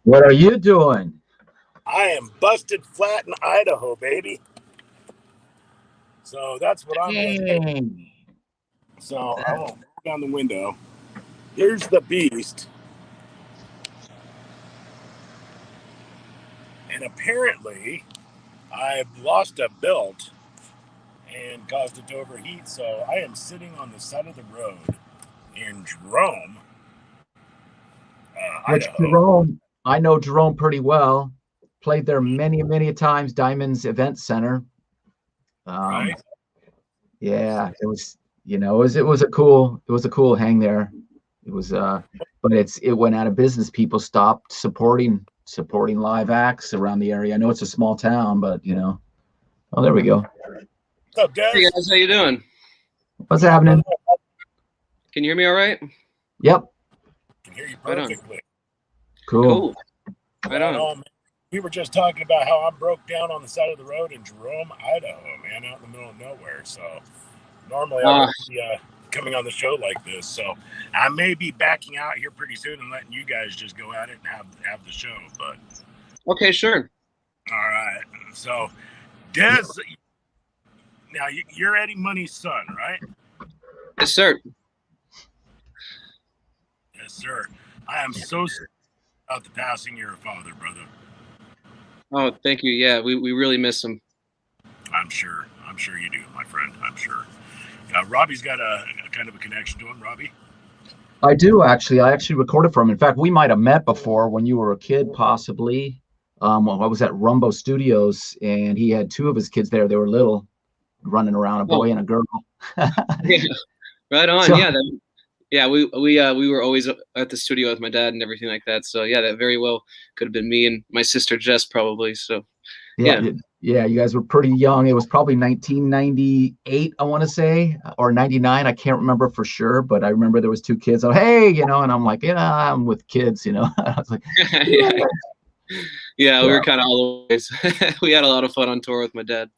What are you doing? I am busted flat in Idaho, baby. So that's what I'm doing. So I won't roll down the window. Here's the beast. And apparently, I've lost a belt and caused it to overheat. So I am sitting on the side of the road in Jerome, Idaho. Jerome? I know Jerome pretty well. Played there many times. Diamonds Event Center. Right. Yeah, it was. It was a cool hang there. It was. But it went out of business. People stopped supporting live acts around the area. I know it's a small town, but Oh, there we go. What's up, Dez? Hey guys, how you doing? What's happening? Can you hear me all right? Yep. I can hear you perfectly. Right Cool. Right on. We were just talking about how I broke down on the side of the road in Jerome, Idaho, man, out in the middle of nowhere. So normally I would be coming on the show like this. So I may be backing out here pretty soon and letting you guys just go at it and have the show. But okay, sure. All right. So Dez, now you're Eddie Money's son, right? Yes, sir. Yes, sir. I am so sorry about the passing of your father, brother. Oh, thank you. Yeah, we really miss him. I'm sure you do, my friend. I'm sure. Robbie's got a kind of a connection to him. Robbie? I do, actually. I actually recorded for him. In fact, we might have met before when you were a kid, possibly. I was at Rumbo Studios, and he had two of his kids there. They were little, running around, a boy and a girl. Yeah. Right on. So, We were always at the studio with my dad and everything like that. So yeah, that very well could have been me and my sister Jess probably. So yeah, you guys were pretty young. It was probably 1998, I want to say, or 99. I can't remember for sure, but I remember there was two kids. Oh, hey, and I'm like, yeah, I'm with kids, I was like, yeah, we were kind of all over. We had a lot of fun on tour with my dad.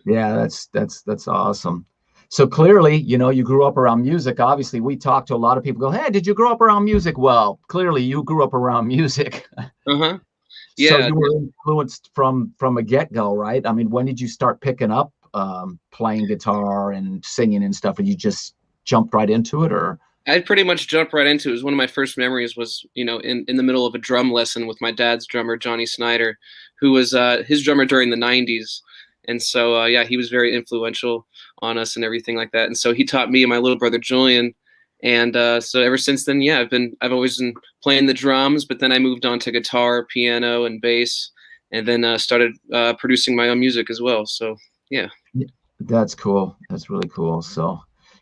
Yeah, that's awesome. So clearly, you grew up around music. Obviously, we talk to a lot of people. Go, hey, did you grow up around music? Well, clearly, you grew up around music. Yeah. So you were influenced from a get-go, right? I mean, when did you start picking up playing guitar and singing and stuff? And you just jumped right into it, or? I pretty much jumped right into it. It was one of my first memories was, in the middle of a drum lesson with my dad's drummer, Johnny Snyder, who was his drummer during the 90s. And so, he was very influential on us and everything like that. And so he taught me and my little brother, Julian. And so ever since then, I've always been playing the drums, but then I moved on to guitar, piano, and bass, and then started producing my own music as well. So, yeah. That's cool. That's really cool. So,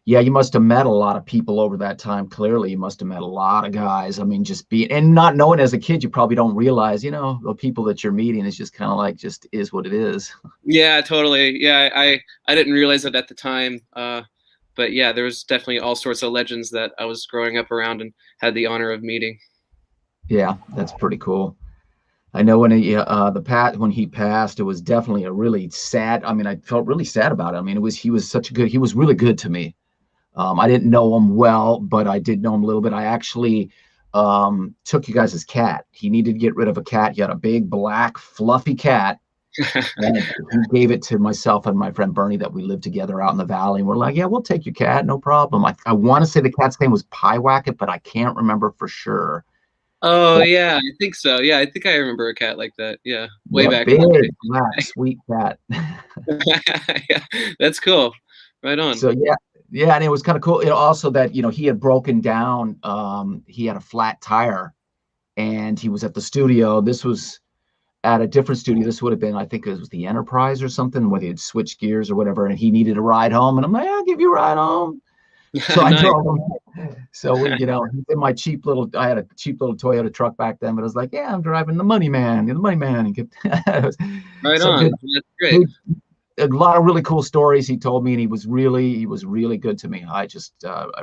yeah, you must have met a lot of people over that time. Clearly, you must have met a lot of guys. I mean, and not knowing as a kid, you probably don't realize, the people that you're meeting is just kind of like, just is what it is. Yeah, totally. Yeah, I didn't realize it at the time. But yeah, there was definitely all sorts of legends that I was growing up around and had the honor of meeting. Yeah, that's pretty cool. I know when he passed, it was definitely a really sad. I mean, I felt really sad about it. I mean, he was really good to me. I didn't know him well, but I did know him a little bit. I actually took you guys' cat. He needed to get rid of a cat. He had a big, black, fluffy cat. And he gave it to myself and my friend Bernie that we lived together out in the valley. And we're like, yeah, we'll take your cat. No problem. I want to say the cat's name was Piewacket, but I can't remember for sure. Oh, yeah, I think so. Yeah, I think I remember a cat like that. Yeah, way back. Big, black, sweet cat. Yeah, that's cool. Right on. So, yeah, and it was kind of cool. Also that, he had broken down. He had a flat tire, and he was at the studio. This was at a different studio. This would have been, I think it was the Enterprise or something, where he had switched gears or whatever, and he needed a ride home. And I'm like, I'll give you a ride home. So I drove him. So we, in my I had a cheap little Toyota truck back then, but I was like, yeah, I'm driving the Money Man. Right on. That's great. A lot of really cool stories he told me, and he was really good to me. I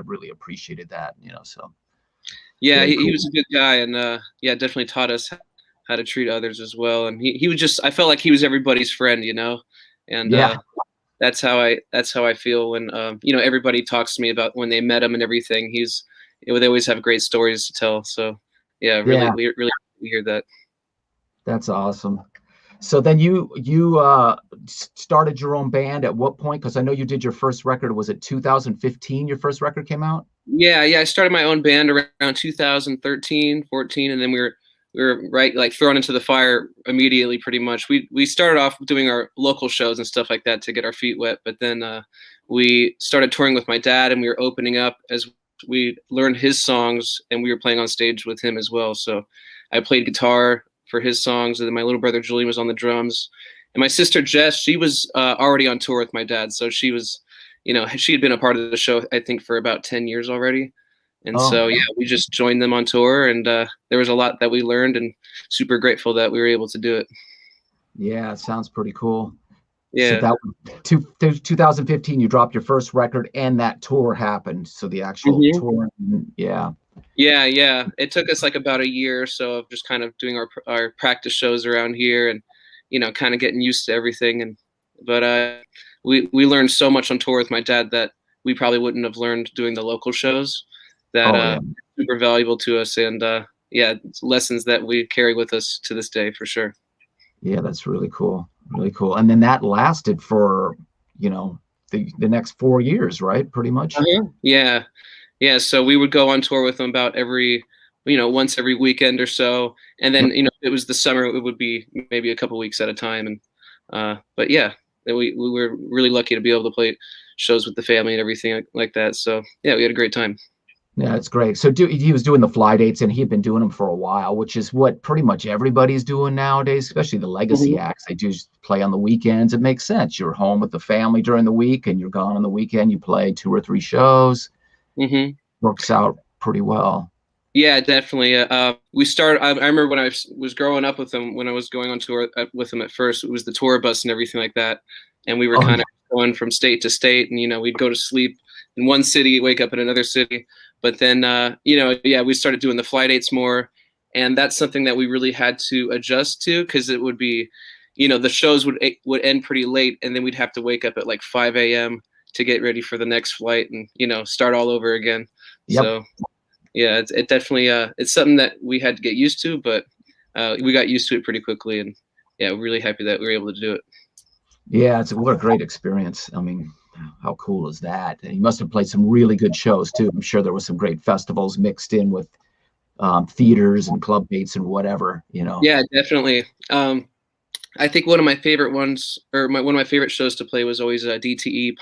really appreciated that, so. Yeah, he was a good guy, and definitely taught us how to treat others as well. And he was just, I felt like he was everybody's friend, and that's how I feel when everybody talks to me about when they met him and everything. They always have great stories to tell. So really to hear that. That's awesome. So then you started your own band at what point? Because I know you did your first record. Was it 2015? Your first record came out? Yeah, I started my own band around 2013, 14, and then we were right like thrown into the fire immediately. Pretty much, we started off doing our local shows and stuff like that to get our feet wet, but then we started touring with my dad, and we were opening up as we learned his songs, and we were playing on stage with him as well. So I played guitar for his songs, and then my little brother Julian was on the drums, and my sister Jess, she was already on tour with my dad, so she was, she had been a part of the show I think for about 10 years already, and so yeah, we just joined them on tour, and there was a lot that we learned, and super grateful that we were able to do it. Yeah, it sounds pretty cool. Yeah. So that was 2015. You dropped your first record, and that tour happened. So the actual tour, yeah. Yeah. It took us like about a year or so of just kind of doing our practice shows around here, and kind of getting used to everything. But we learned so much on tour with my dad that we probably wouldn't have learned doing the local shows. That super valuable to us, and it's lessons that we carry with us to this day for sure. Yeah, that's really cool. Really cool. And then that lasted for, the next 4 years, right? Pretty much. Yeah. So we would go on tour with them about once every weekend or so. And then, it was the summer, it would be maybe a couple weeks at a time. And, but yeah, we were really lucky to be able to play shows with the family and everything like that. So yeah, we had a great time. Yeah, it's great. So he was doing the fly dates, and he had been doing them for a while, which is what pretty much everybody's doing nowadays, especially the legacy acts. They do play on the weekends. It makes sense. You're home with the family during the week, and you're gone on the weekend. You play 2 or 3 shows. Works out pretty well. Yeah, definitely. We started. I remember when I was growing up with them, when I was going on tour with them at first, it was the tour bus and everything like that, and we were kind of going from state to state, and we'd go to sleep in one city, wake up in another city. But then, we started doing the fly dates more, and that's something that we really had to adjust to, because it would be, the shows would end pretty late, and then we'd have to wake up at like 5 a.m. to get ready for the next flight, and start all over again. Yep. So yeah, it definitely it's something that we had to get used to, but we got used to it pretty quickly, and yeah, we're really happy that we were able to do it. Yeah, what a great experience. I mean, how cool is that? And he must have played some really good shows too. I'm sure there were some great festivals mixed in with theaters and club dates and whatever, Yeah, definitely. I think one of my favorite ones, or one of my favorite shows to play was always DTE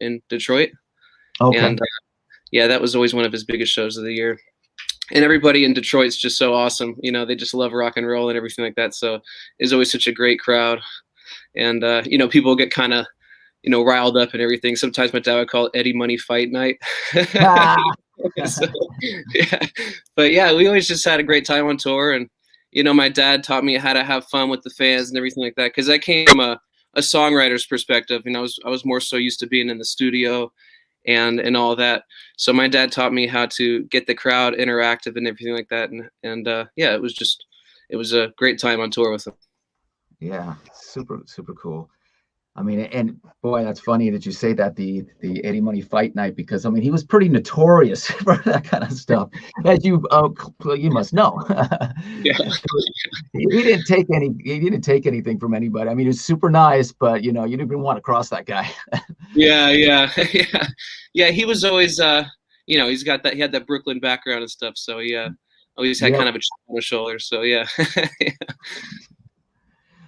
in Detroit. Okay. And that was always one of his biggest shows of the year. And everybody in Detroit's just so awesome. They just love rock and roll and everything like that. So it's always such a great crowd. And, people get kind of, riled up and everything. Sometimes my dad would call it Eddie Money Fight Night. So, yeah. But yeah, we always just had a great time on tour. And, my dad taught me how to have fun with the fans and everything like that. Cause I came from a songwriter's perspective. I was more so used to being in the studio and all that. So my dad taught me how to get the crowd interactive and everything like that. And it was a great time on tour with him. Yeah. Super, super cool. I mean, and boy, that's funny that you say that, the Eddie Money Fight Night, because I mean, he was pretty notorious for that kind of stuff, as you must know. Yeah. He didn't take anything from anybody. I mean, he was super nice, but you didn't even want to cross that guy. Yeah. He was always, he had that Brooklyn background and stuff, so he always had kind of a chip on his shoulder. So yeah.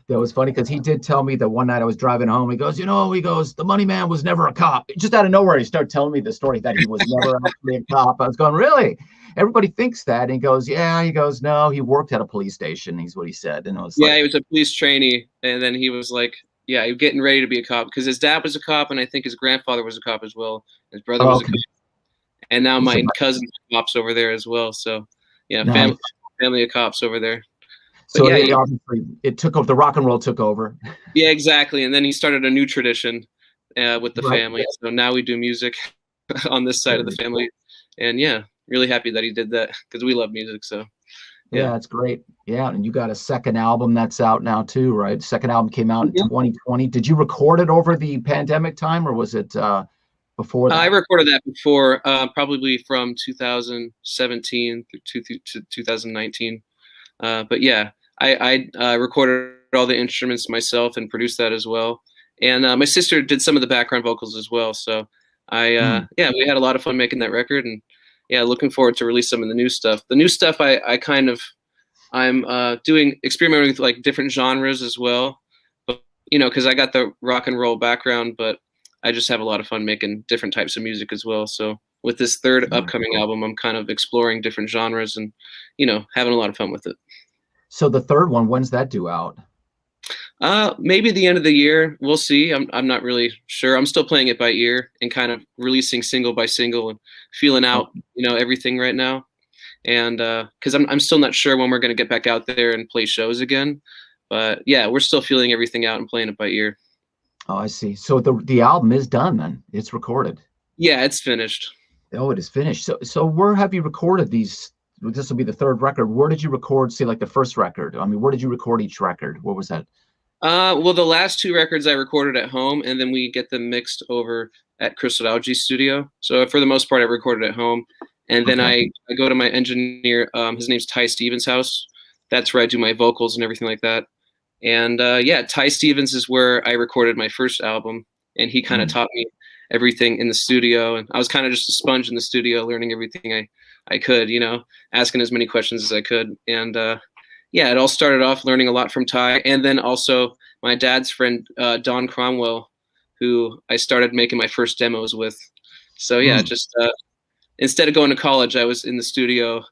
That was funny, because he did tell me that one night I was driving home. He goes, the Money Man was never a cop. Just out of nowhere, he started telling me the story that he was never actually a cop. I was going, really? Everybody thinks that. And he goes, yeah. He goes, no, he worked at a police station. He's what he said. And it was he was a police trainee. And then he was like, he was getting ready to be a cop, because his dad was a cop, and I think his grandfather was a cop as well. His brother was a cop. And now my cousin's cops over there as well. So yeah, nice. family of cops over there. So obviously it took over. The rock and roll took over. Yeah, exactly. And then he started a new tradition with the family. So now we do music on this side of the family. And yeah, really happy that he did that, because we love music. So yeah, it's great. Yeah, and you got a second album that's out now too, right? Second album came out in 2020. Did you record it over the pandemic time, or was it before that? I recorded that before, probably from 2017 to 2019. But yeah, I recorded all the instruments myself and produced that as well. And my sister did some of the background vocals as well. So yeah, we had a lot of fun making that record, and yeah, looking forward to release some of the new stuff. The new stuff I'm doing experimenting with like different genres as well, but because I got the rock and roll background, but I just have a lot of fun making different types of music as well. So with this third upcoming album, I'm kind of exploring different genres and having a lot of fun with it. So the third one, when's that due out? Maybe the end of the year. We'll see. I'm not really sure. I'm still playing it by ear and kind of releasing single by single and feeling out, everything right now. And because I'm still not sure when we're going to get back out there and play shows again. But yeah, we're still feeling everything out and playing it by ear. Oh, I see. So the album is done then. It's recorded. Yeah, it's finished. Oh, it is finished. So where have you recorded these? This will be the third record. Where did you record, say, like the first record? I mean, where did you record each record? What was that? Well, the last two records I recorded at home, and then we get them mixed over at Crystal Algae Studio. So for the most part, I recorded at home. And then I go to my engineer, his name's Ty Stevens' house. That's where I do my vocals and everything like that. And yeah, Ty Stevens is where I recorded my first album. And he kind of taught me everything in the studio. And I was kind of just a sponge in the studio, learning everything I could, asking as many questions as I could. And yeah, it all started off learning a lot from Ty. And then also my dad's friend, Don Cromwell, who I started making my first demos with. So yeah, just instead of going to college, I was in the studio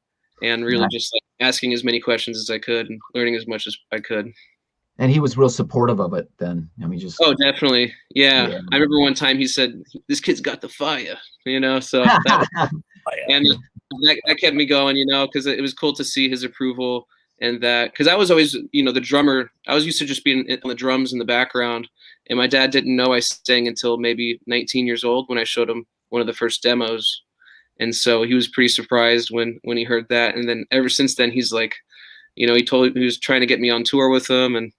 and really just like asking as many questions as I could and learning as much as I could. And he was real supportive of it then. I mean, oh, definitely. Yeah. I remember one time he said, "This kid's got the fire," so and that kept me going, because it was cool to see his approval. And that, because I was always, the drummer, I was used to just being on the drums in the background. And my dad didn't know I sang until maybe 19 years old when I showed him one of the first demos. And so he was pretty surprised when he heard that. And then ever since then, he's like, he was trying to get me on tour with him and,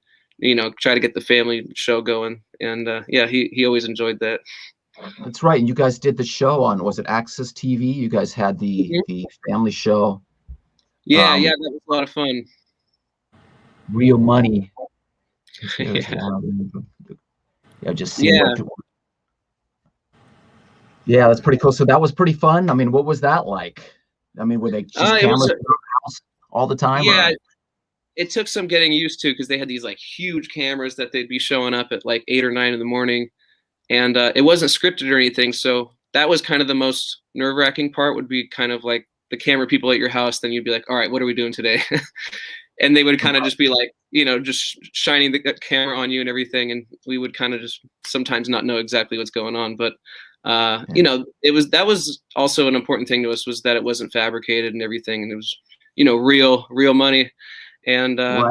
try to get the family show going. And yeah, he always enjoyed that. That's right. And you guys did the show on, was it Access TV? You guys had the family show. Yeah, that was a lot of fun. Real Money. Just seeing yeah, that's pretty cool. So that was pretty fun. I mean, what was that like? I mean, were they just cameras in the house all the time? Yeah, it took some getting used to because they had these like huge cameras that they'd be showing up at like 8 or 9 in the morning, and it wasn't scripted or anything. So that was kind of the most nerve-wracking part. Would be kind of like the camera people at your house. Then you'd be like, "All right, what are we doing today?" And they would kind of just be like, just shining the camera on you and everything, and we would kind of just sometimes not know exactly what's going on, but. That was also an important thing to us, was that it wasn't fabricated and everything, and it was real money. And by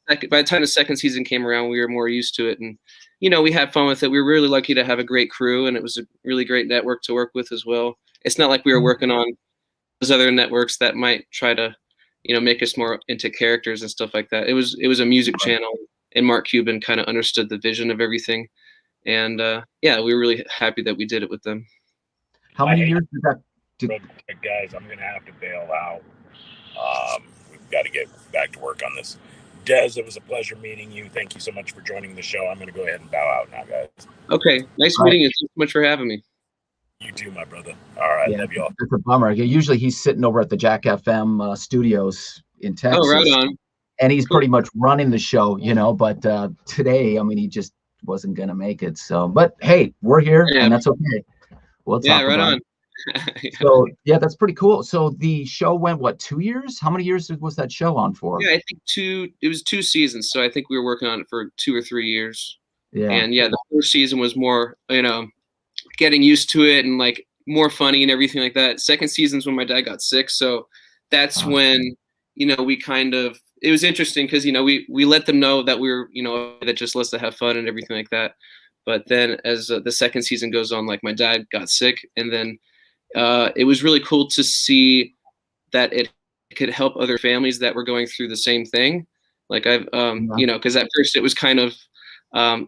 the time the second season came around, we were more used to it, and we had fun with it. We were really lucky to have a great crew, and it was a really great network to work with as well. It's not like we were working on those other networks that might try to make us more into characters and stuff like that. It was a music channel, and Mark Cuban kind of understood the vision of everything. And yeah, we were really happy that we did it with them. How many years did that? Guys, I'm going to have to bail out. We've got to get back to work on this. Dez, it was a pleasure meeting you. Thank you so much for joining the show. I'm going to go ahead and bow out now, guys. Okay. Nice meeting you. Thanks so much for having me. You too, my brother. All right. Love you all. It's a bummer. Usually he's sitting over at the Jack FM studios in Texas. Oh, right on. And he's pretty much running the show, but today, I mean, he just wasn't going to make it. So, but hey, we're here and that's okay. We'll talk about it. So yeah, that's pretty cool. So the show went, 2 years? How many years was that show on for? Yeah, I think it was 2 seasons. So I think we were working on it for 2 or 3 years. Yeah. And yeah, the first season was more, getting used to it and like more funny and everything like that. Second season's when my dad got sick. So that's when, we kind of, it was interesting because, we let them know that we were, that just lets us have fun and everything like that. But then as the second season goes on, like my dad got sick, and then it was really cool to see that it could help other families that were going through the same thing. Like because at first it was kind of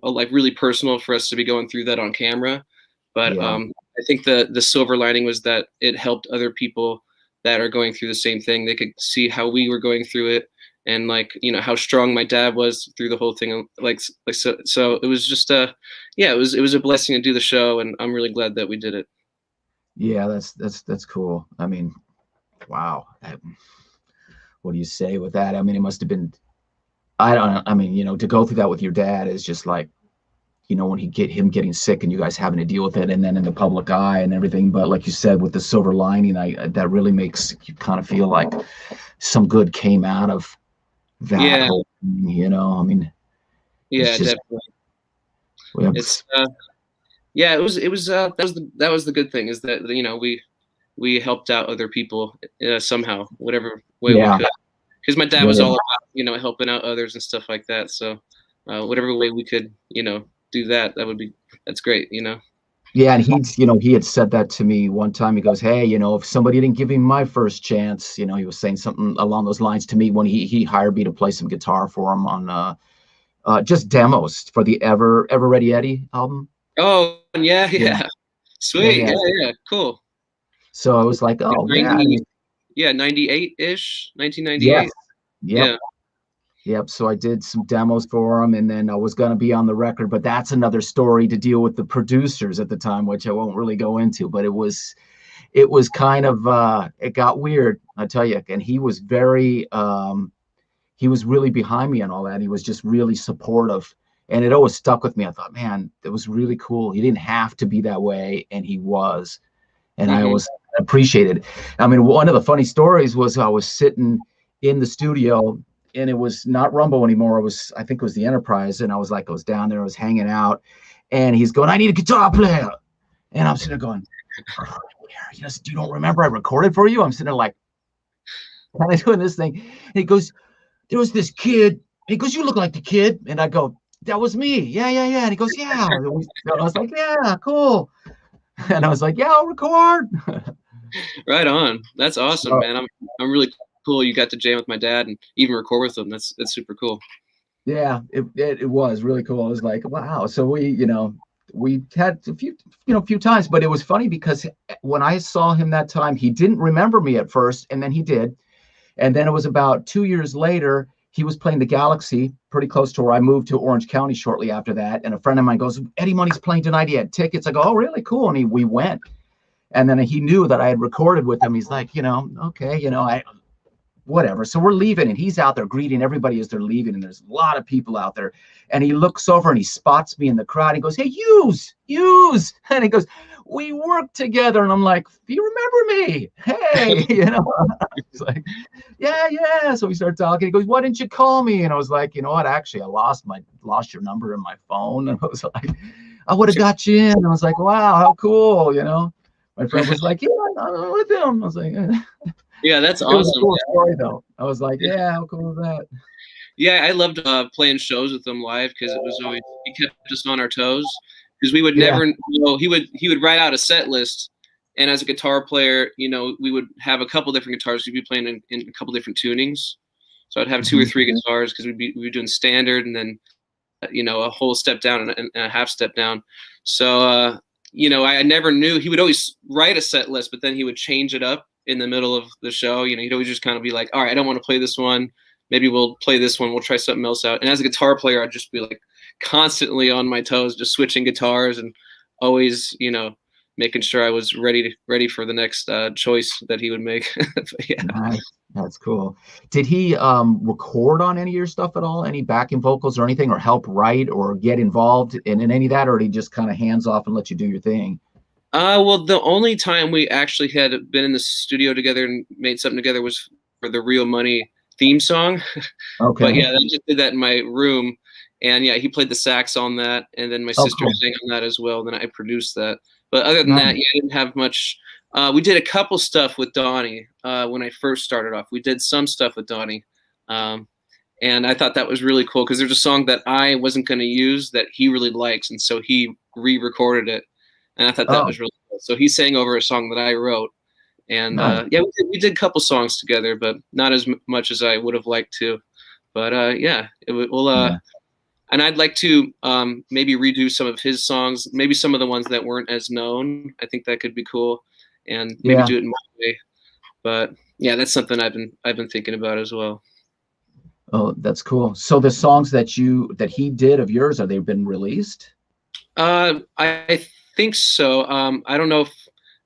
like really personal for us to be going through that on camera. But I think the silver lining was that it helped other people that are going through the same thing. They could see how we were going through it, and like, you know, how strong my dad was through the whole thing. So it was just yeah, it was a blessing to do the show, and I'm really glad that we did it. Yeah, that's cool. I mean, wow. What do you say with that? I mean, it must have been, I don't know. I mean, you know, to go through that with your dad is just like, you know, when him getting sick and you guys having to deal with it, and then in the public eye and everything. But like you said, with the silver lining, that really makes you kind of feel like some good came out of that Yeah, whole thing, you know. I mean, yeah, it's just, definitely. well, It's yeah, it was that was the good thing, is that, you know, we helped out other people somehow, whatever way we yeah, could. Because my dad was yeah, all about, you know, helping out others and stuff like that. So whatever way we could, you know, do that, that's great, you know. yeah. And you know, he had said that to me one time. He goes, "Hey, you know, if somebody didn't give him my first chance, you know," he was saying something along those lines to me when he hired me to play some guitar for him on just demos for the Ever Ready Eddie album. Oh, yeah, Yeah, yeah, yeah, sweet, yeah. yeah, yeah, cool. So I was like, Like "Oh yeah, I 90, mean, yeah, 98 ish, yes, 1998. yep." Yeah. Yep. So I did some demos for him, and then I was going to be on the record, but that's another story to deal with the producers at the time, which I won't really go into. But it was kind of it got weird, I tell you. And he was really behind me and all that. He was just really supportive, and it always stuck with me. I thought, man, it was really cool. He didn't have to be that way, and he was, and I Hmm. always appreciated it. I mean, one of the funny stories was I was sitting in the studio, and it was not Rumble anymore. I think it was the Enterprise, and I was down there, I was hanging out, and he's going, "I need a guitar player," and I'm sitting there going, "You don't remember I recorded for you?" I'm sitting there like kind of doing this thing, and he goes, "There was this kid." And he goes, "You look like the kid," and I go, "That was me." Yeah, yeah, yeah. And he goes, "Yeah." I was like, "Yeah, cool." And I was like, "Yeah, I'll record." Right on. That's awesome, So man. I'm really cool you got to jam with my dad and even record with him. That's super cool. yeah, it was really cool. I was like, wow. So we had a few times, but it was funny because when I saw him that time, he didn't remember me at first, and then he did. And then it was about 2 years later, he was playing the Galaxy pretty close to where I moved to Orange County shortly after that. And a friend of mine goes, "Eddie Money's playing tonight. He had tickets." I go, "Oh, really? Cool." And we went. And then he knew that I had recorded with him. He's like, okay, I whatever. So we're leaving, and he's out there greeting everybody as they're leaving, and there's a lot of people out there. And he looks over and he spots me in the crowd. He goes, "Hey, use," and he goes, "We worked together." And I'm like, "Do you remember me? Hey," He's like, "Yeah, yeah." So we started talking. He goes, "Why didn't you call me?" And I was like, "You know what? Actually, I lost your number in my phone." And I was like, "I would have got you in." And I was like, "Wow, how cool," My friend was like, "Yeah, I'm with him." I was like, Yeah, that's it was a awesome. cool story though. I was like, "Yeah, how cool is that?" Yeah, I loved playing shows with him live because it was always, he kept us on our toes, because we would Yeah. never, he would write out a set list, and as a guitar player, you know, we would have a couple different guitars. We'd be playing in a couple different tunings, so I'd have two or Mhm. three guitars because we'd be doing standard, and then you know, a whole step down and a half step down. So you know, I never knew. He would always write a set list, but then he would change it up in the middle of the show. You know, he'd always just kind of be like, "All right, I don't want to play this one. Maybe we'll play this one. We'll try something else out." And as a guitar player, I'd just be like constantly on my toes, just switching guitars and always, you know, making sure I was ready for the next choice that he would make. Yeah. Nice. That's cool. Did he record on any of your stuff at all? Any backing vocals or anything, or help write or get involved in any of that, or did he just kind of hands off and let you do your thing? Well, the only time we actually had been in the studio together and made something together was for the Real Money theme song. But Okay. yeah, I just did that in my room, and yeah, he played the sax on that, and then my Oh, sister cool. sang on that as well. Then I produced that. But other than that, Nice. yeah, I didn't have much. We did a couple stuff with Donnie when I first started off. We did some stuff with Donnie, um, and I thought that was really cool because there's a song that I wasn't going to use that he really likes, and so he re-recorded it, and I thought that Oh, was really cool. So he sang over a song that I wrote, and nice. yeah, we did a couple songs together, but not as much as I would have liked to. But yeah, we'll Yeah. and I'd like to maybe redo some of his songs, maybe some of the ones that weren't as known. I think that could be cool, and maybe Yeah. do it in my way. But yeah, that's something I've been thinking about as well. Oh, that's cool. So the songs that he did of yours, are they been released? I think so. I don't know if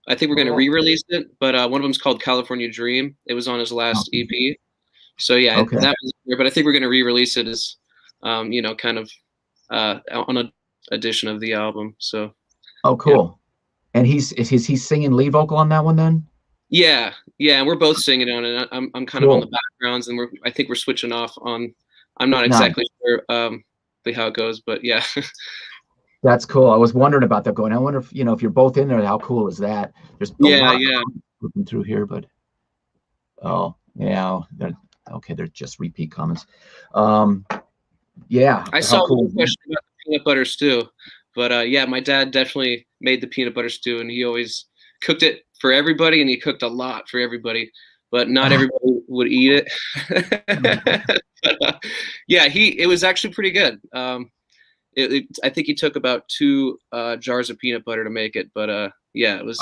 I think we're going to Cool. re-release it, but one of them's called California Dream. It was on his last EP. So yeah, Okay. that was there, but I think we're going to re-release it as, kind of on a edition of the album. So Oh, yeah, cool. And is he singing lead vocal on that one then? yeah, and we're both singing on it. I'm kind of on the Cool. backgrounds, and I think we're switching off on. I'm not Nice. exactly sure how it goes, but yeah. That's cool. I was wondering about that going. I wonder if, if you're both in there, how cool is that? There's a Yeah, lot yeah. looking through here, but oh, yeah. Okay, they're just repeat comments. Yeah. I How saw cool one is that? question about the peanut butter stew, but yeah, my dad definitely made the peanut butter stew, and he always cooked it for everybody, and he cooked a lot for everybody, but not everybody would eat it. But, yeah, it was actually pretty good. I think he took about 2 jars of peanut butter to make it, but yeah, it was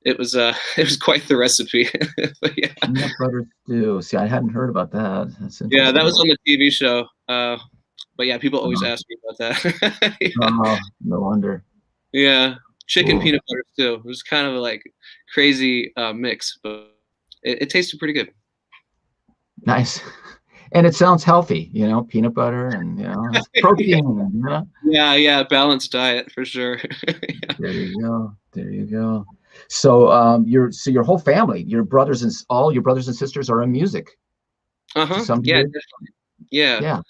it was quite the recipe. But yeah. Peanut butter stew. See, I hadn't heard about that. That's Yeah, that interesting. was on the TV show. But yeah, people always Uh, ask me about that. Yeah. oh, no wonder. Yeah, chicken Cool. peanut butter stew. It was kind of like crazy mix, but it tasted pretty good. Nice. And it sounds healthy, peanut butter and, it's Yeah, protein. yeah, balanced diet for sure. Yeah. There you go. There you go. So, your whole family, all your brothers and sisters are in music to some Yeah, degree. definitely. Yeah. Yeah.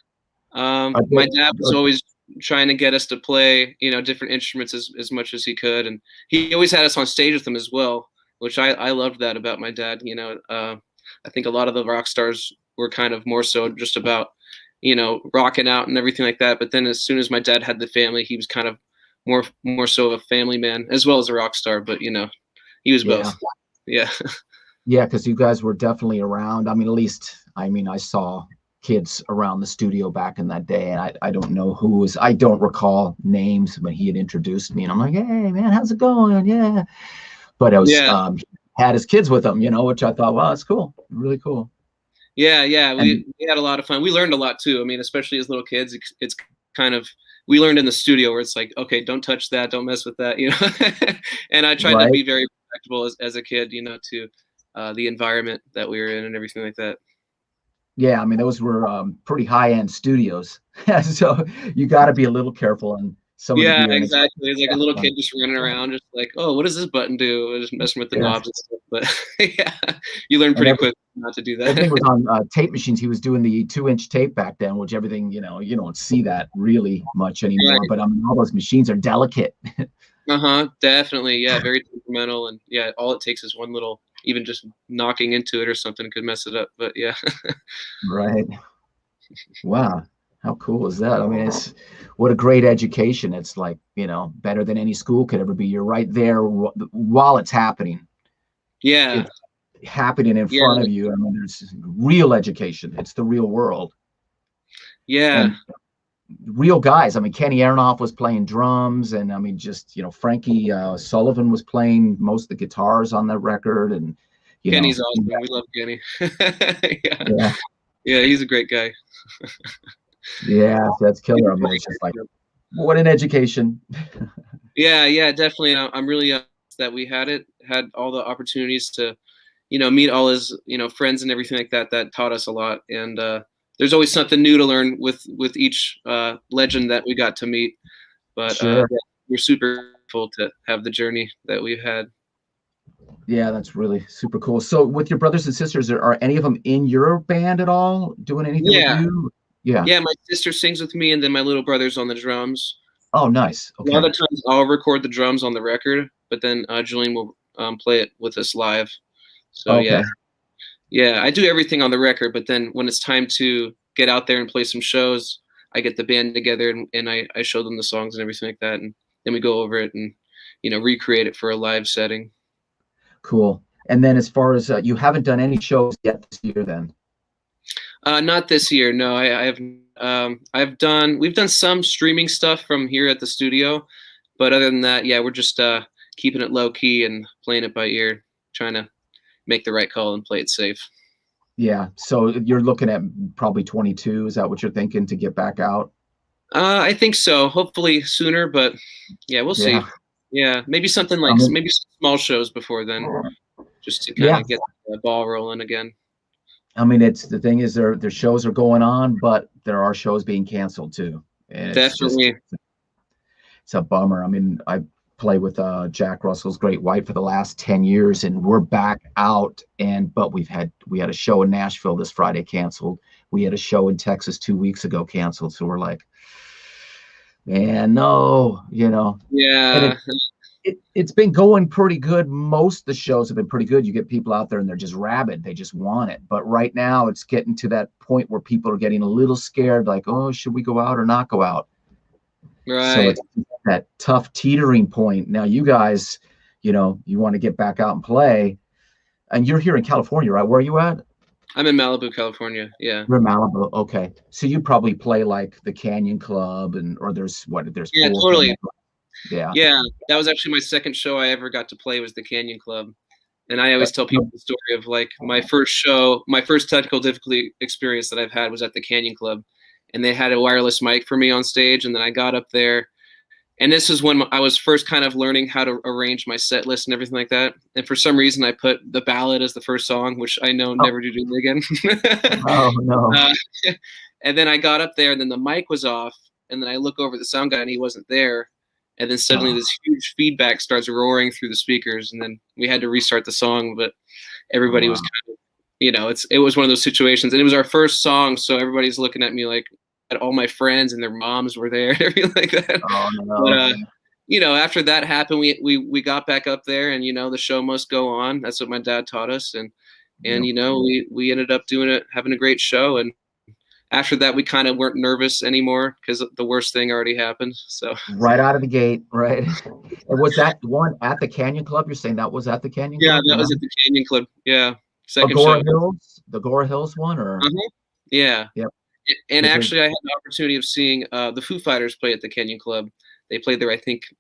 Are My they, dad was always trying to get us to play, different instruments as much as he could, and he always had us on stage with him as well, which I loved that about my dad. I think a lot of the rock stars were kind of more so just about, rocking out and everything like that. But then as soon as my dad had the family, he was kind of more so of a family man as well as a rock star. But he was yeah. both. Yeah. Yeah, because you guys were definitely around. I mean, at least, I saw kids around the studio back in that day, and I don't know I don't recall names, but he had introduced me, and I'm like, hey, man, how's it going? Yeah. But I was, Yeah. had his kids with him, which I thought, wow, that's cool. Really cool. Yeah. And We had a lot of fun. We learned a lot too. I mean, especially as little kids, it's kind of, we learned in the studio where it's like, okay, don't touch that, don't mess with that, And I tried to right. be very respectable as a kid, to the environment that we were in and everything like that. Yeah, those were pretty high-end studios. So you got to be a little careful on some of the Yeah, gear. And exactly. It's like a little yeah, kid just running around, just like, oh, what does this button do? Just messing with the yeah. knobs and stuff. But yeah, you learn And pretty quick not to do everything was that. on tape machines. He was doing the 2-inch tape back then, which everything, you don't see that really much anymore. Right. But all those machines are delicate. Definitely. Yeah, very temperamental, and yeah, all it takes is one little, even just knocking into it or something could mess it up. But yeah. Right. Wow. How cool is that? What a great education. It's like, better than any school could ever be. You're right there while it's happening. Yeah. It's happening in front of you. There's real education. It's the real world. Yeah. And real guys. Kenny Aronoff was playing drums, and just, Frankie Sullivan was playing most of the guitars on the record. And Kenny's awesome. We love Kenny. Yeah. Yeah, he's a great guy. Yeah, that's killer. It's just like, what an education. Yeah, definitely. I'm really that we had all the opportunities to, meet all his, friends and everything like that. That taught us a lot. And there's always something new to learn with each legend that we got to meet. But Sure. we're super grateful to have the journey that we've had. Yeah, that's really super cool. So with your brothers and sisters, are any of them in your band at all, doing anything with you? Yeah. Yeah, my sister sings with me, and then my little brother's on the drums. Oh, nice. Okay. A lot of times I'll record the drums on the record, but then Julian will play it with us live. So okay. Yeah, I do everything on the record, but then when it's time to get out there and play some shows, I get the band together and I show them the songs and everything like that, and then we go over it and recreate it for a live setting. Cool. And then as far as you haven't done any shows yet this year, then? Not this year. No, we've done some streaming stuff from here at the studio, but other than that, yeah, we're just keeping it low key and playing it by ear, trying to make the right call and play it safe. Yeah. So you're looking at probably 22. Is that what you're thinking to get back out? I think so. Hopefully sooner, but yeah, we'll see. Yeah. Yeah, maybe something I like mean, maybe some small shows before then, just to kind yeah. of get the ball rolling again. I mean, it's the thing is their shows are going on, but there are shows being canceled too, and Definitely. it's a bummer. I mean, I play with Jack Russell's Great White for the last 10 years, and we're back out. But we had a show in Nashville this Friday canceled. We had a show in Texas 2 weeks ago canceled. So we're like, man, no, and Yeah. it's been going pretty good. Most of the shows have been pretty good. You get people out there and they're just rabid. They just want it. But right now it's getting to that point where people are getting a little scared, like, oh, should we go out or not go out? So Right. it's that tough teetering point. Now you guys, you want to get back out and play. And you're here in California, right? Where are you at? I'm in Malibu, California. Yeah. You're in Malibu. Okay. So you probably play like the Canyon Club or there's Yeah, four totally. Canyon Club. Yeah. Yeah, that was actually my second show I ever got to play was the Canyon Club. And I always tell people the story of like my first show, my first technical difficulty experience that I've had was at the Canyon Club. And they had a wireless mic for me on stage. And then I got up there. And this is when I was first kind of learning how to arrange my set list and everything like that. And for some reason, I put The Ballad as the first song, which I know never to do again. Oh, no. And then I got up there, and then the mic was off. And then I look over at the sound guy, and he wasn't there. And then suddenly this huge feedback starts roaring through the speakers. And then we had to restart the song. But everybody was kind of, it was one of those situations. And it was our first song. So everybody's looking at me like, all my friends and their moms were there and everything like that. Oh, no. But after that happened, we got back up there, and the show must go on. That's what my dad taught us, and we ended up doing it, having a great show. And after that, we kind of weren't nervous anymore because the worst thing already happened. So right out of the gate, right? And was that one at the Canyon Club? You're saying that was at the Canyon Club? Yeah, that was at the Canyon Club. Yeah, second Agora show. Hills, the Agora Hills one, or yeah. Yep. And actually, I had the opportunity of seeing the Foo Fighters play at the Canyon Club. They played there, I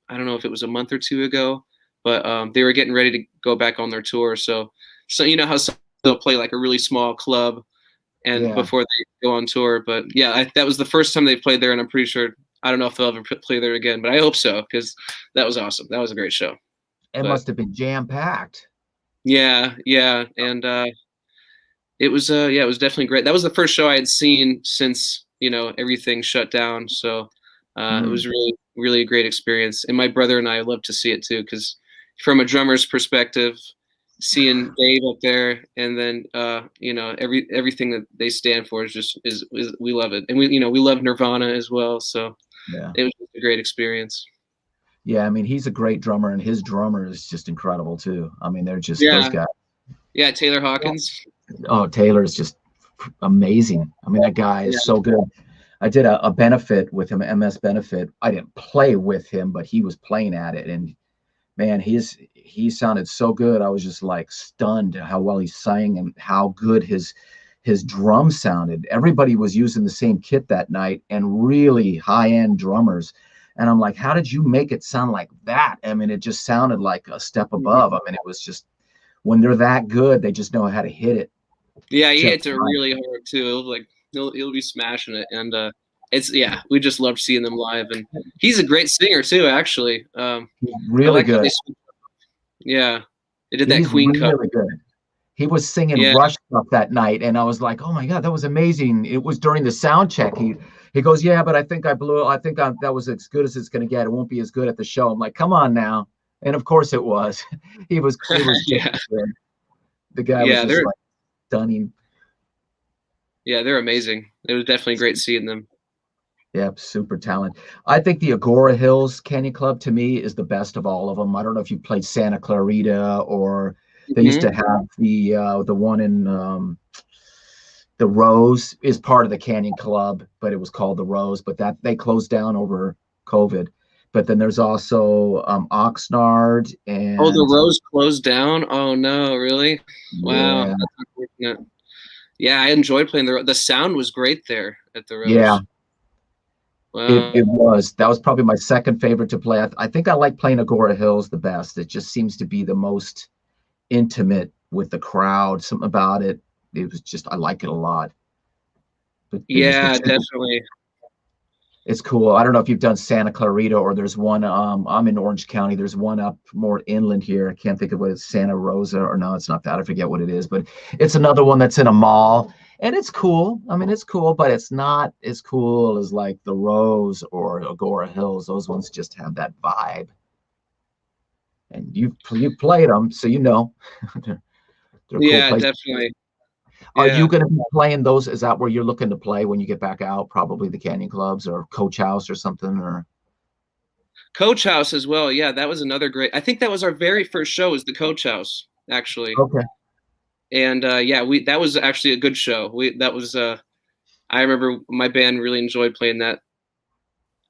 don't know if it was a month or two ago, but they were getting ready to go back on their tour. So you know how they'll play like a really small club and before they go on tour. But yeah, that was the first time they played there, and I'm pretty sure, I don't know if they'll ever play there again, but I hope so, because that was awesome. That was a great show. It must have been jam-packed. Yeah, and it was definitely great. That was the first show I had seen since everything shut down. So it was really, really a great experience. And my brother and I love to see it too, because from a drummer's perspective, seeing Dave up there, and then everything that they stand for is we love it, and we love Nirvana as well. So it was a great experience. Yeah, I mean, he's a great drummer, and his drummer is just incredible too. I mean, they're just those guys. Yeah, Taylor Hawkins. Oh, Taylor is just amazing. I mean, that guy is so good. I did a benefit with him, MS benefit. I didn't play with him, but he was playing at it, and man, he sounded so good. I was just like stunned how well he sang and how good his drum sounded. Everybody was using the same kit that night, and really high-end drummers. And I'm like, how did you make it sound like that? I mean, it just sounded like a step above. I mean, it was just, when they're that good, they just know how to hit it. Yeah, he hits it really hard too. Like he'll be smashing it, and we just love seeing them live. And he's a great singer too, actually. Really good. Yeah, they did that Queen cover. Really good. He was singing Rush stuff that night, and I was like, oh my God, that was amazing. It was during the sound check. He goes, yeah, but I think I blew it. I think that was as good as it's going to get. It won't be as good at the show. I'm like, come on now. And of course it was. He was good. The guy was just like stunning. Yeah, they're amazing. It was definitely great seeing them. Yeah, super talent. I think the Agora Hills Canyon Club, to me, is the best of all of them. I don't know if you played Santa Clarita, or they used to have the one in the Rose is part of the Canyon Club, but it was called the Rose. But that they closed down over COVID. But then there's also Oxnard and the Rose closed down. Oh no, really? Wow. Yeah, I enjoyed playing the sound was great there at the Rose. Yeah. Wow. It was. That was probably my second favorite to play. I think I like playing Agora Hills the best. It just seems to be the most intimate with the crowd. Something about it. it was just, I like it a lot. But yeah, definitely. It's cool. I don't know if you've done Santa Clarita, or there's one, I'm in Orange County. There's one up more inland here. I can't think of what it's, Santa Rosa, or no, it's not that. I forget what it is, but it's another one that's in a mall, and it's cool. I mean, it's cool, but it's not as cool as like the Rose or Agora Hills. Those ones just have that vibe. And you played them, so you know. they're cool Yeah, places. definitely. Are you Yeah. going to be playing those? Is that where you're looking to play when you get back out? Probably the Canyon Clubs or Coach House or something, or Coach House as well. Yeah, that was another great. I think that was our very first show, is the Coach House, actually. okay. And yeah, that was actually a good show. I remember my band really enjoyed playing that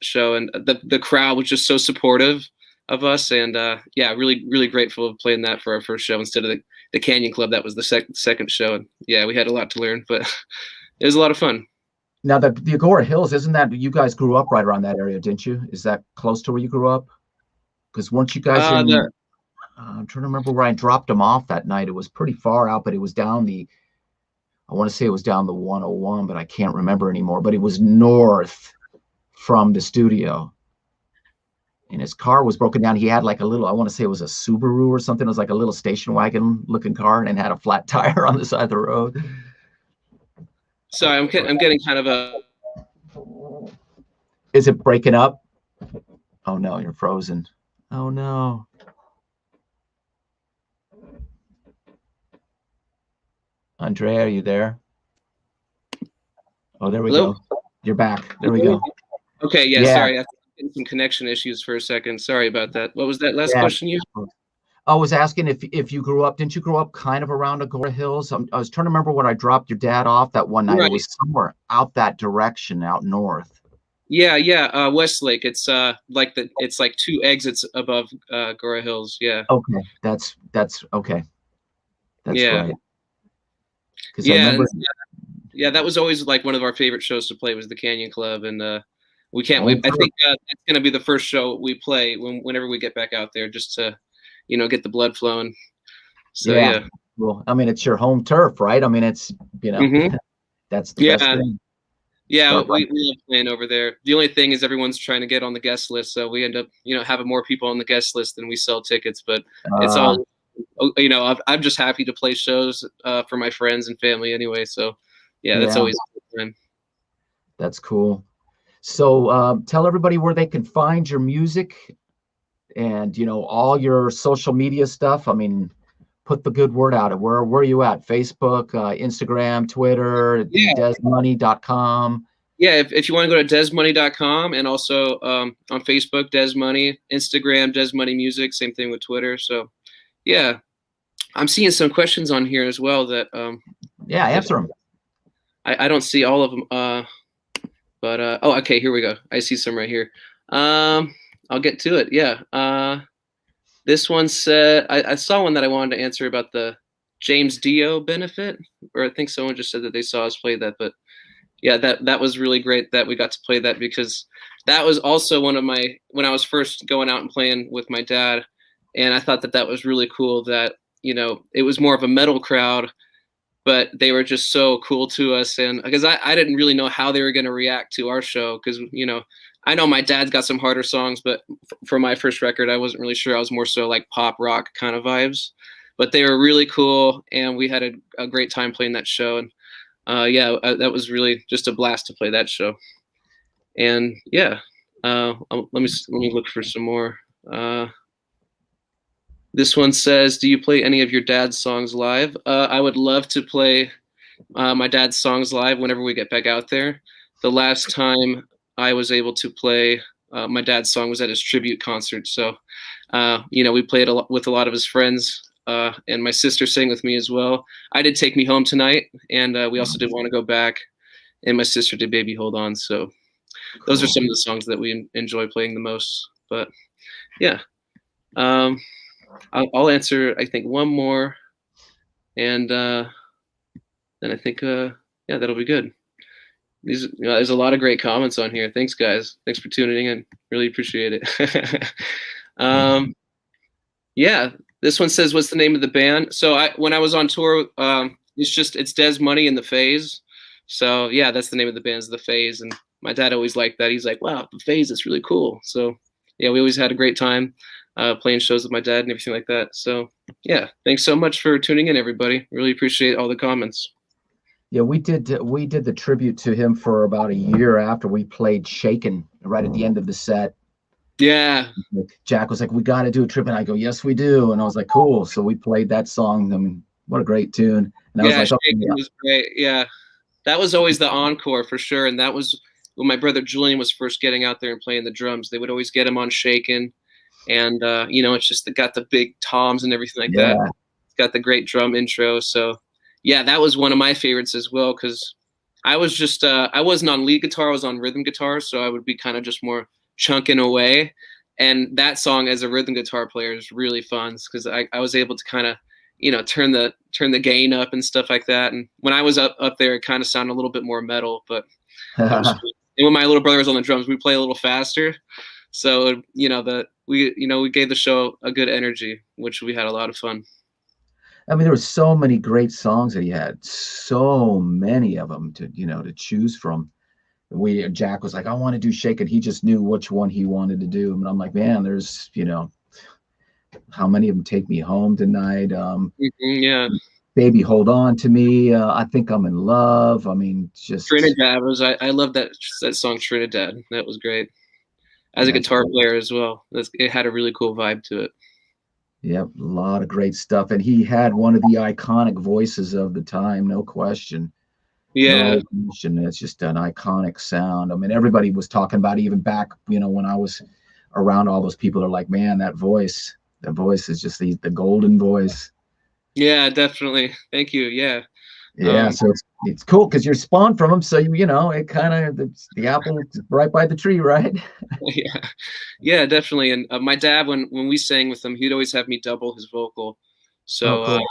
show, and the crowd was just so supportive of us, and yeah, really grateful of playing that for our first show instead of the Canyon Club. That was the second show, and yeah, we had a lot to learn, but it was a lot of fun. Now the Agora Hills, isn't that, you guys grew up right around that area, didn't you? Is that close to where you grew up? Because weren't you guys in? I'm trying to remember where I dropped them off that night. It was pretty far out, but it was down the. I want to say it was down the 101, but I can't remember anymore. But it was north from the studio. And his car was broken down. He had like a little, I want to say it was a Subaru or something. It was like a little station wagon looking car, and had a flat tire on the side of the road. Sorry, I'm getting kind of a. Is it breaking up? Oh no, you're frozen. Oh no. Andrea, are you there? Oh, there we Hello? go. You're back. There we go. Okay, yeah. Yeah. Sorry, I had some connection issues for a second. Sorry about that. What was that last question you? I was asking if you grew up, didn't you grow up kind of around Agora Hills? I was trying to remember when I dropped your dad off that one night. Right. It was somewhere out that direction, out north. Yeah. Westlake. It's it's like 2 exits above Agora Hills. Yeah. Okay, that's okay. That's Yeah. right. Because Yeah, I remember. yeah, that was always like one of our favorite shows to play, was the Canyon Club, and we can't wait. I think that's going to be the first show we play whenever we get back out there, just to, get the blood flowing. So yeah. Well, I mean, it's your home turf, right? I mean, it's that's the best thing. Yeah, we love playing over there. The only thing is everyone's trying to get on the guest list, so we end up having more people on the guest list than we sell tickets. But it's all. I'm just happy to play shows for my friends and family anyway. So, yeah, that's always a good time. That's cool. So tell everybody where they can find your music and, all your social media stuff. I mean, put the good word out. Where are you at? Facebook, Instagram, Twitter, DezMoney.com. Yeah, if you want to go to DezMoney.com, and also on Facebook, Dez Money, Instagram, Dez Money Music, same thing with Twitter. So, yeah, I'm seeing some questions on here as well that answer them. I don't see all of them, but okay, here we go. I see some right here. I'll get to it. Yeah, this one said, I saw one that I wanted to answer about the James Dio benefit, or I think someone just said that they saw us play that, but yeah, that was really great that we got to play that, because that was also one of my, when I was first going out and playing with my dad. And I thought that was really cool that, it was more of a metal crowd, but they were just so cool to us. And because I didn't really know how they were going to react to our show, because, I know my dad's got some harder songs, but for my first record, I wasn't really sure. I was more so like pop rock kind of vibes, but they were really cool. And we had a great time playing that show. And that was really just a blast to play that show. And yeah, let me look for some more. This one says, do you play any of your dad's songs live? I would love to play my dad's songs live whenever we get back out there. The last time I was able to play my dad's song was at his tribute concert. So, we played with a lot of his friends, and my sister sang with me as well. I did Take Me Home Tonight, and we also did Want to Go Back, and my sister did Baby Hold On. So those are some of the songs that we enjoy playing the most. But yeah. I'll answer, I think, one more, and then I think, that'll be good. There's a lot of great comments on here. Thanks, guys. Thanks for tuning in. Really appreciate it. Yeah, this one says, what's the name of the band? So when I was on tour It's Dez Money and the Phase. So yeah, that's the name of the band, is the Phase. And my dad always liked that. He's like, wow, the Phase is really cool. So yeah, we always had a great time playing shows with my dad and everything like that. So yeah, thanks so much for tuning in, everybody. Really appreciate all the comments. Yeah, we did the tribute to him for about a year after we played Shaken right at the end of the set. Yeah. Jack was like, we got to do a tribute. And I go, yes, we do. And I was like, cool. So we played that song. I mean, what a great tune. And I was like, Shaken was great. Yeah. That was always the encore for sure. And that was when my brother Julian was first getting out there and playing the drums. They would always get him on Shaken. And, it's just got the big toms and everything like that. It's got the great drum intro. So, yeah, that was one of my favorites as well, because I was just I wasn't on lead guitar. I was on rhythm guitar. So I would be kind of just more chunking away. And that song as a rhythm guitar player is really fun because I was able to kind of, turn the gain up and stuff like that. And when I was up there, it kind of sounded a little bit more metal. But that was cool. And when my little brother was on the drums, we play a little faster. So we gave the show a good energy, which we had a lot of fun. I mean, there were so many great songs that he had, so many of them to choose from. Jack was like, I want to do Shaken. He just knew which one he wanted to do. And I'm like, man, there's, how many of them, Take Me Home Tonight? Yeah. Baby, Hold On to Me. I Think I'm in Love. I mean, just Trinidad I love that song, Trinidad. That was great. As a guitar player as well. It had a really cool vibe to it. Yep, a lot of great stuff. And he had one of the iconic voices of the time, no question. Yeah. No question. It's just an iconic sound. I mean, everybody was talking about it even back, when I was around all those people. They're like, man, that voice is just the golden voice. Yeah, definitely. Thank you. Yeah. Yeah, so it's cool because you're spawned from him, so it kind of the apple right by the tree, right? Yeah, definitely. And my dad, when we sang with him, he'd always have me double his vocal, so cool.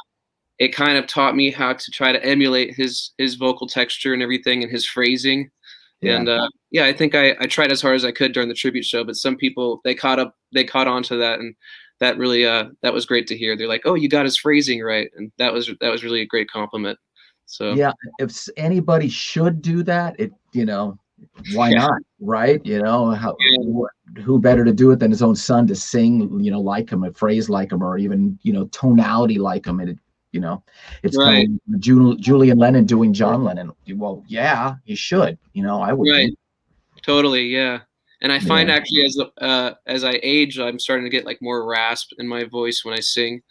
It kind of taught me how to try to emulate his vocal texture and everything and his phrasing. Yeah. And I think I tried as hard as I could during the tribute show, but some people they caught on to that, and that really that was great to hear. They're like, "Oh, you got his phrasing right," and that was really a great compliment. So yeah, if anybody should do that, why not, right? Who better to do it than his own son to sing, like him, a phrase like him, or even tonality like him. It's right. Kind of Julian Lennon doing John Lennon. Well, yeah, he should. I would. Right. Totally, yeah. And I find actually as I age, I'm starting to get like more rasp in my voice when I sing,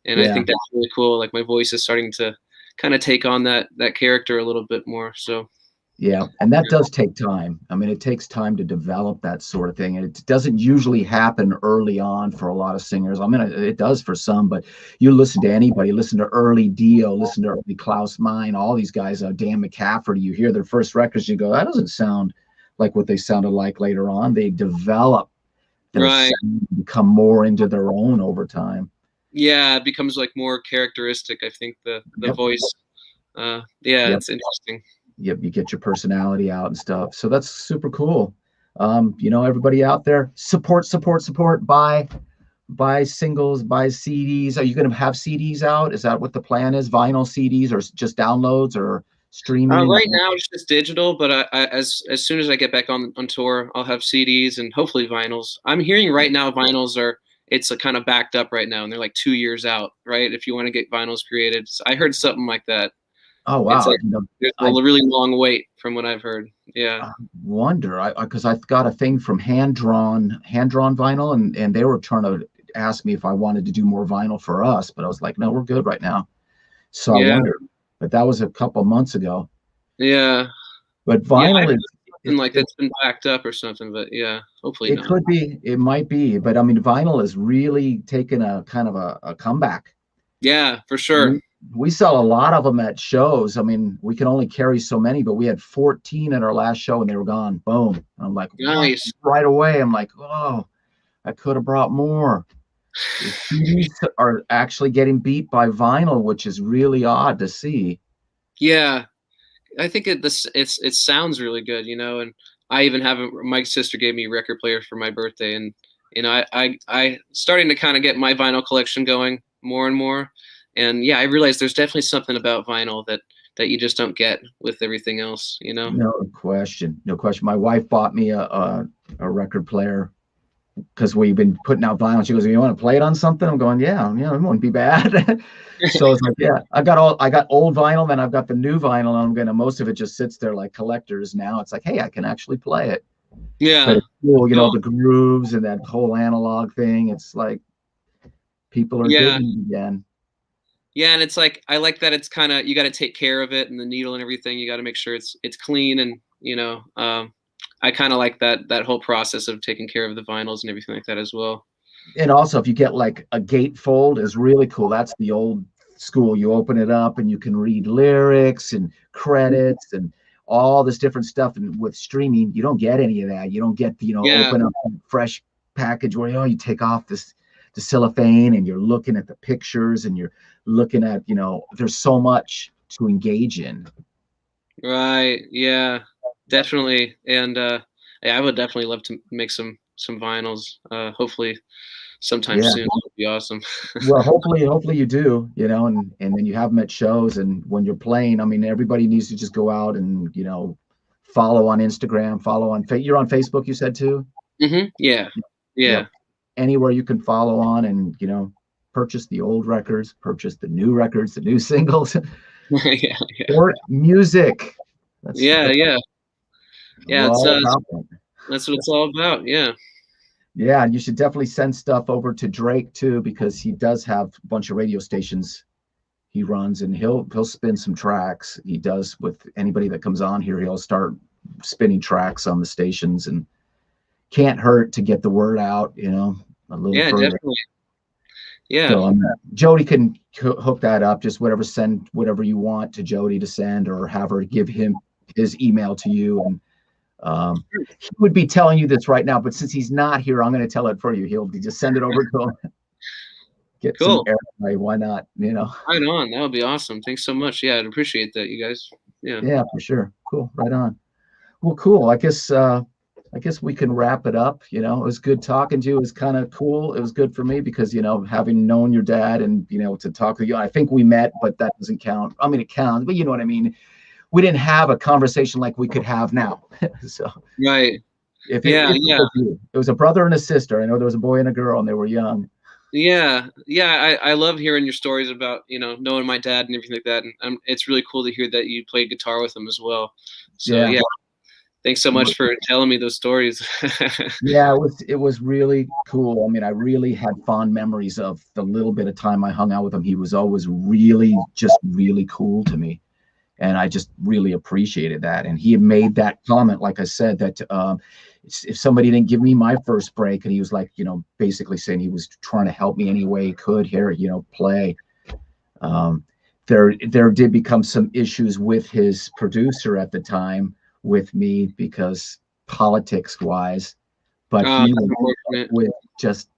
and I think that's really cool. Like my voice is starting to kind of take on that character a little bit more. So yeah, and that does take time. I mean, it takes time to develop that sort of thing, and it doesn't usually happen early on for a lot of singers. I mean, it does for some, but you listen to anybody, listen to early Dio, listen to early Klaus Meine, all these guys, Dan McCafferty. You hear their first records, you go, that doesn't sound like what they sounded like later on. They develop their sound, become more into their own over time. Yeah, it becomes like more characteristic. I think the voice. It's interesting. Yep, you get your personality out and stuff. So that's super cool. Everybody out there, support, buy singles, buy CDs. Are you going to have CDs out? Is that what the plan is? Vinyl CDs or just downloads or streaming? Right now it's just digital, but as soon as I get back on tour, I'll have CDs and hopefully vinyls. I'm hearing right now vinyls it's kind of backed up right now, and they're like 2 years out, right? If you want to get vinyls created. So I heard something like that. Oh, wow. It's like, there's a really long wait from what I've heard. Yeah. I wonder, because I've got a thing from hand-drawn vinyl, and they were trying to ask me if I wanted to do more vinyl for us, but I was like, no, we're good right now. So I wonder, but that was a couple months ago. Yeah. But vinyl it's been backed up or something, but hopefully it could be, it might be, but I mean, vinyl is really taking a kind of a comeback. Yeah, for sure. We sell a lot of them at shows. I mean, we can only carry so many, but we had 14 at our last show and they were gone. Boom. And I'm like, nice. Right away. I'm like, oh, I could have brought more. CDs are actually getting beat by vinyl, which is really odd to see. Yeah. I think it sounds really good, and I even have my sister gave me a record player for my birthday, and I starting to kind of get my vinyl collection going more and more, And yeah, I realized there's definitely something about vinyl that you just don't get with everything else, you know? No question. No question. My wife bought me a record player because we've been putting out vinyl. She goes, "You want to play it on something?" I'm going, "Yeah, it wouldn't be bad." So I was like, "Yeah, I got old vinyl, then I've got the new vinyl, and I'm gonna most of it just sits there like collectors now. It's like, hey, I can actually play it." Yeah. But it's cool, the grooves and that whole analog thing. It's like people are digging it again. Yeah, and it's like I like that it's kind of you got to take care of it and the needle and everything. You got to make sure it's clean and I kind of like that whole process of taking care of the vinyls and everything like that as well. And also, if you get like a gatefold, is really cool. That's the old school. You open it up and you can read lyrics and credits and all this different stuff. And with streaming, you don't get any of that. You don't get the open up a fresh package where you take off the cellophane and you're looking at the pictures and you're looking at there's so much to engage in. Right. Yeah. Definitely. And yeah, I would definitely love to make some vinyls. Hopefully sometime soon. That would be awesome. Well, hopefully you do, and then you have them at shows, and when you're playing, I mean, everybody needs to just go out and follow on Instagram, follow on you're on Facebook, you said too? Mm-hmm. Yeah. Yep. Anywhere you can follow on and purchase the old records, purchase the new records, the new singles. Yeah. Or music. Yeah. That's what it's all about. Yeah. Yeah, and you should definitely send stuff over to Drake too, because he does have a bunch of radio stations he runs, and he'll spin some tracks. He does with anybody that comes on here. He'll start spinning tracks on the stations, and can't hurt to get the word out, a little further. Definitely. Yeah. So Jody can hook that up. Just send whatever you want to Jody to send, or have her give him his email to you, and he would be telling you this right now, but since he's not here, I'm going to tell it for you. He'll just send it over to him. Get some airplay. Why not? Right on. That would be awesome. Thanks so much. Yeah, I'd appreciate that, you guys. Yeah, for sure. Cool. Right on. Well, cool. I guess we can wrap it up. It was good talking to you. It was kind of cool. It was good for me because, having known your dad and, to talk to you, I think we met, but that doesn't count. I mean, it counts, but you know what I mean? We didn't have a conversation like we could have now. So right. It was a brother and a sister. I know there was a boy and a girl, and they were young. Yeah. I love hearing your stories about knowing my dad and everything like that, and it's really cool to hear that you played guitar with him as well. So yeah. Thanks so much for telling me those stories. Yeah, it was really cool. I mean, I really had fond memories of the little bit of time I hung out with him. He was always really cool to me. And I just really appreciated that. And he had made that comment, like I said, that if somebody didn't give me my first break, and he was like, basically saying he was trying to help me any way he could here, play. There did become some issues with his producer at the time with me because politics wise, but he was just,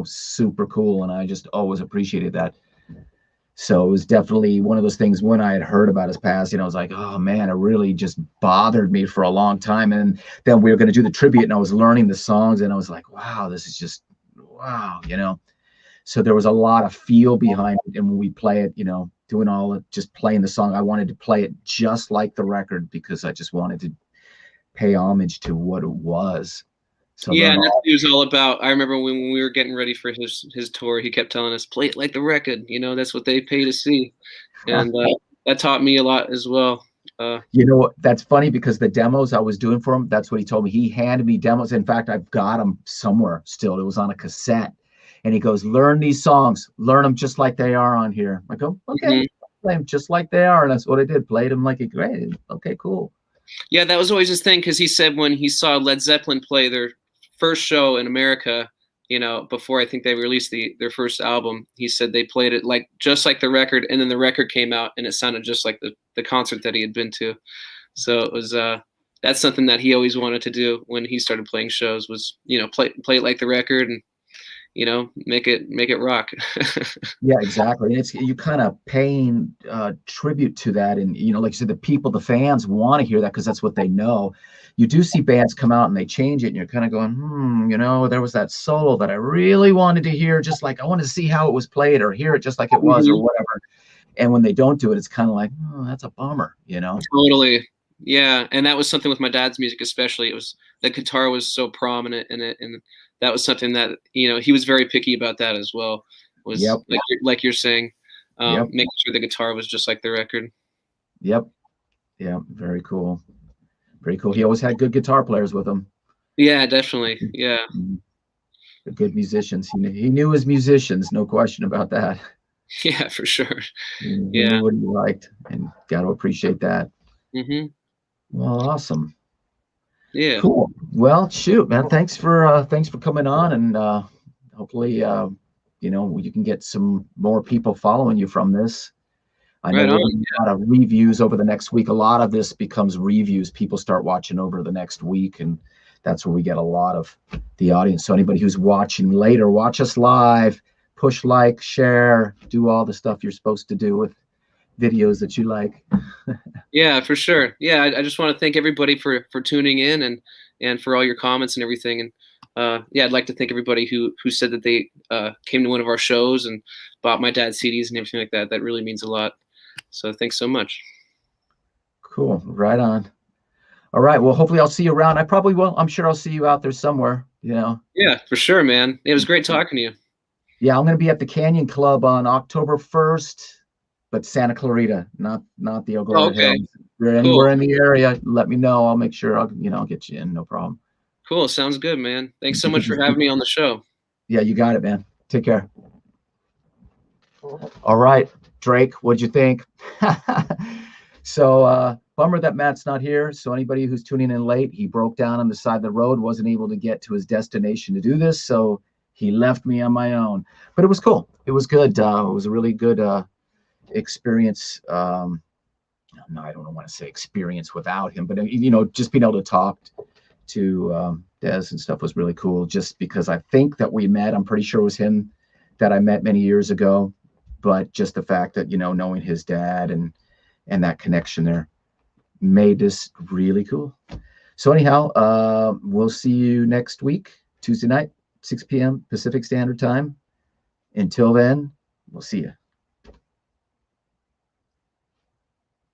super cool. And I just always appreciated that. So it was definitely one of those things when I had heard about his past, I was like, oh man, it really just bothered me for a long time. And then we were going to do the tribute and I was learning the songs and I was like, wow, this is just, wow, So there was a lot of feel behind it. And when we play it, doing all of just playing the song, I wanted to play it just like the record because I just wanted to pay homage to what it was. So yeah, and that's what he was all about. I remember when we were getting ready for his tour, he kept telling us, play it like the record. That's what they pay to see. And that taught me a lot as well. That's funny because the demos I was doing for him, that's what he told me. He handed me demos. In fact, I've got them somewhere still. It was on a cassette. And he goes, learn these songs. Learn them just like they are on here. I go, okay, play them just like they are. And that's what I did. Played them like it. Great. Okay, cool. Yeah, that was always his thing because he said when he saw Led Zeppelin play their first show in America, before I think they released their first album, he said they played it just like the record, and then the record came out and it sounded just like the concert that he had been to. So it was that's something that he always wanted to do when he started playing shows was play it like the record, and make it rock. Yeah, exactly. And it's you kind of paying tribute to that, and like you said, the fans want to hear that because that's what they know. You do see bands come out and they change it, and you're kind of going, there was that solo that I really wanted to hear, just like I wanted to see how it was played or hear it just like it was or whatever. And when they don't do it, it's kind of like, oh, that's a bummer, Totally. Yeah, and that was something with my dad's music, especially. It was the guitar was so prominent in it, and that was something that he was very picky about that as well. Was Yep. like you're saying, Yep. making sure the guitar was just like the record. Yep. Yeah. Very cool. Pretty cool. He always had good guitar players with him. Yeah, definitely. Yeah. Good musicians. He knew his musicians, no question about that. Yeah, for sure. He knew what he liked, and got to appreciate that. Mm-hmm. Well, awesome. Yeah. Cool. Well, shoot, man. Thanks for coming on, and hopefully, you can get some more people following you from this. I know we'll do a lot of reviews over the next week. A lot of this becomes reviews. People start watching over the next week, and that's where we get a lot of the audience. So anybody who's watching later, watch us live, push like, share, do all the stuff you're supposed to do with videos that you like. Yeah, for sure. Yeah, I just want to thank everybody for tuning in and for all your comments and everything. And I'd like to thank everybody who said that they came to one of our shows and bought my dad's CDs and everything like that. That really means a lot. So thanks so much. Cool. Right on. All right. Well, hopefully I'll see you around. I probably will. I'm sure I'll see you out there somewhere, Yeah, for sure, man. It was great talking to you. Yeah, I'm going to be at the Canyon Club on October 1st, but Santa Clarita, not the Oglala Hills. If you're anywhere in the area, let me know. I'll make sure I'll get you in. No problem. Cool. Sounds good, man. Thanks so much for having me on the show. Yeah, you got it, man. Take care. All right, Drake, what'd you think? So bummer that Matt's not here. So anybody who's tuning in late, he broke down on the side of the road, wasn't able to get to his destination to do this. So he left me on my own, but it was cool. It was good. It was a really good experience. No, I don't want to say experience without him, but just being able to talk to Dez and stuff was really cool. Just because I think that we met, I'm pretty sure it was him that I met many years ago, but just the fact that knowing his dad and that connection there made this really cool. So anyhow, we'll see you next week, Tuesday night, 6 p.m. Pacific Standard Time. Until then, we'll see you.